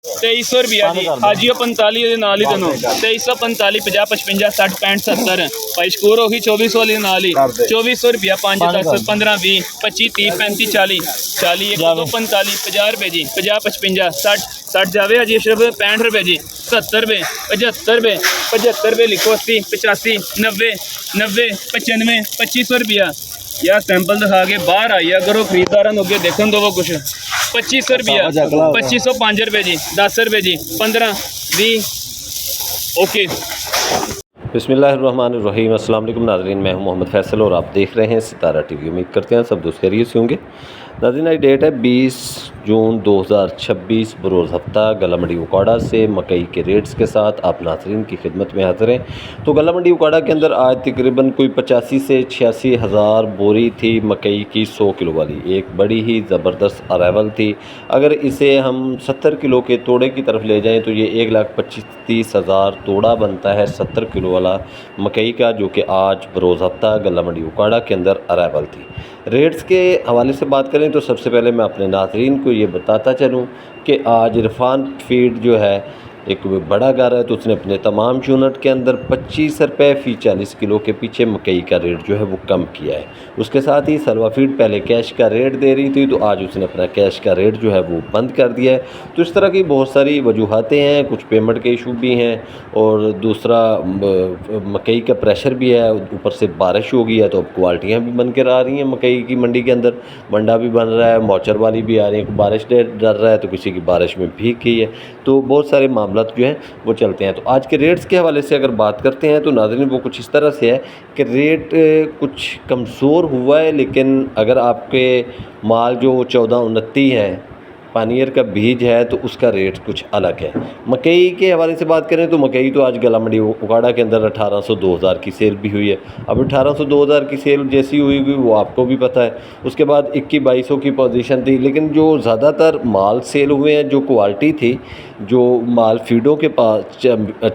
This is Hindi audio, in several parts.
2300 रुपया जी। हाजी 45 ਦੇ ਨਾਲ ਹੀ ਤੈਨੂੰ 2345 50 55 60 65 70 ਭਾਈ ਸ਼ਕੂਰ ਹੋ ਗਈ 2400 ਵਾਲੀ ਨਾਲ ਹੀ 2400 ਰੁਪਇਆ 5 10 15 20 25 30 35 40 40 1 2 45 50 रुपए जी 50 55 60 60 जावे हाजी अशरफ 65 रुपए जी 70 रुपए 75 रुपए 75 रुपए लिखो 80 85 90 90 95 2500 रुपया यार सैंपल दिखा के बाहर आई है अगर वो खरीदार अगे देखने दो वो कुछ 2500 रुपया 2505 रुपये जी 10 रुपये जी 15 20 ओके। बिस्मिल्लाहिर्रहमानिर्रहीम। अस्सलाम वालेकुम नाज़रीन, मैं हूं मोहम्मद फैसल और आप देख रहे हैं सितारा टीवी। उम्मीद करते हैं सब दोस्त खैरियत से होंगे। नाज़रीन आज डेट है 20 जून 2026 बरोज़ हफ्ता। गला मंडी उकाड़ा से मकई के रेट्स के साथ आप नाज़रीन की खिदमत में हाज़िर हैं। तो गला मंडी उकाड़ा के अंदर आज तकरीबन कोई 85 से 86 हज़ार बोरी थी मकई की 100 किलो वाली। एक बड़ी ही ज़बरदस्त अराइवल थी। अगर इसे हम 70 किलो के तोड़े की तरफ ले जाएँ तो ये 1,25,30,000 तोड़ा बनता है 70 किलो वाला मकई का, जो कि आज बरोज़ हफ्ता गला मंडी उकाड़ा के अंदर अराइवल थी। रेट्स के हवाले से बात करें तो सबसे पहले मैं अपने नाज़रीन को ये बताता चलूँ कि आज इरफान फीड जो है एक बड़ा घर है, तो उसने अपने तमाम यूनिट के अंदर 25 रुपये फ़ी 40 किलो के पीछे मकई का रेट जो है वो कम किया है। उसके साथ ही सलवा फीड पहले कैश का रेट दे रही थी, तो आज उसने अपना कैश का रेट जो है वो बंद कर दिया है। तो इस तरह की बहुत सारी वजूहातें हैं, कुछ पेमेंट के इशू भी हैं और दूसरा मकई का प्रेशर भी है, ऊपर से बारिश हो गई है तो अब क्वालिटियाँ भी बन कर आ रही हैं मकई की मंडी के अंदर। मंडा भी बन रहा है, मौचर वाली भी आ रही है, बारिश डर रहा है तो किसी की बारिश में भीग गई है, तो बहुत सारे मामला जो हैं वो चलते हैं। तो आज के रेट्स के हवाले से अगर बात करते हैं तो नाज़रीन वो कुछ इस तरह से है कि रेट कुछ कमज़ोर हुआ है, लेकिन अगर आपके माल जो 1429 है पानियर का बीज है तो उसका रेट कुछ अलग है। मकई के हवाले से बात करें तो मकई तो आज गला मंडी उकाड़ा के अंदर 1800-2000 की सेल भी हुई है। अब 1800-2000 की सेल जैसी हुई वो आपको भी पता है। उसके बाद 2100-2200 की पोजीशन थी, लेकिन जो ज़्यादातर माल सेल हुए हैं, जो क्वालिटी थी, जो माल फीडों के पास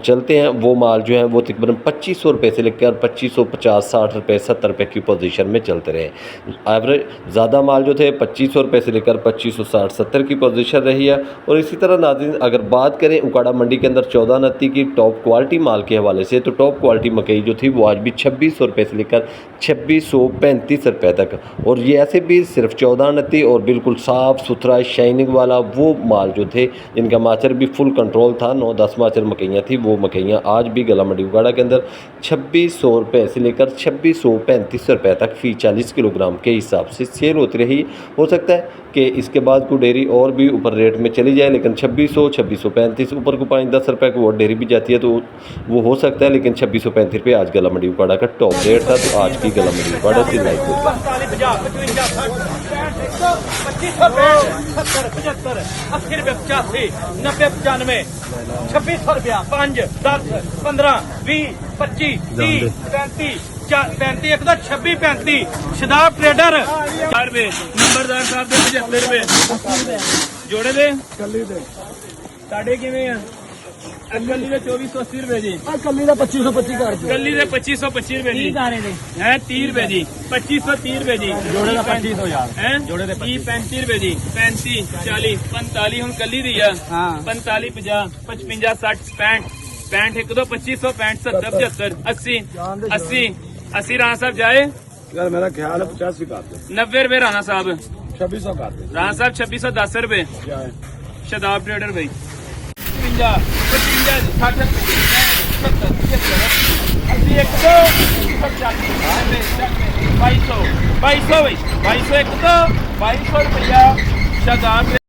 चलते हैं, वो माल जो है वो तकरीबन 2500 रुपये से लेकर 2550, 60 रुपये, 70 रुपये की पोजीशन में चलते रहे। एवरेज ज़्यादा माल जो थे 2500 रुपये से लेकर 2560, 70 की पोजीशन रही है। और इसी तरह नाज़रीन अगर बात करें उकाड़ा मंडी के अंदर 1429 की टॉप क्वालिटी माल के हवाले से, तो टॉप क्वालिटी मकई जो थी वो आज भी 2600 रुपये से लेकर 2635 रुपये तक, और ये ऐसे भी सिर्फ 1429 और बिल्कुल साफ़ सुथरा शाइनिंग वाला वो माल जो थे जिनका माचर भी फुल कंट्रोल था, 9-10 माचर मकइयाँ थी, वो मकइयाँ आज भी गला मंडी उकाड़ा के अंदर 2600 रुपये से लेकर 2635 रुपये तक फ़ी 40 किलोग्राम के हिसाब से सेल होती रही। हो सकता है कि इसके बाद कोई डेयरी और भी ऊपर रेट में चली जाए, लेकिन 2600, 2635 ऊपर को 5-10 रुपये को और डेयरी भी जाती है तो वो हो सकता है, लेकिन 2635 रुपये आज गला मंडी उकाड़ा का टॉप रेट था। तो आज की गला मंडी उकाड़ा से लाइव होता है 2600 रुपया 5 10 15 20 25 30 35 35 एक 26 35 शदाब ट्रेडर नंबरदार साहब ਦੇ 75 रुपए जोड़े दे कल्ली दे साढ़े किवें आ कल्ली ਦੇ 2480 रुपए जी, कल्ली ਦਾ 2525 कर दो, कल्ली ਦੇ 2525 रुपए जी हैं 30 रुपए जी, 2530 रुपए जी, जोड़े ਦਾ 2500 यार हैं, जोड़े ਦੇ 35 रुपए जी, 35 40 45 ਹੁਣ कल्ली दी आ 45 50 55 60 65 65 1 2 2500 65 70 75 80 80 80 राणा साहब जाए यार मेरा ख्याल है 85 कर दो, 90 रुपए राणा साहब 2600 कर दो, राणा साहब 2610 रुपए शदाब ट्रेडर भाई 55 55 60 70 80 1 2 2200 2200 1 2 2200 रुपया शदाब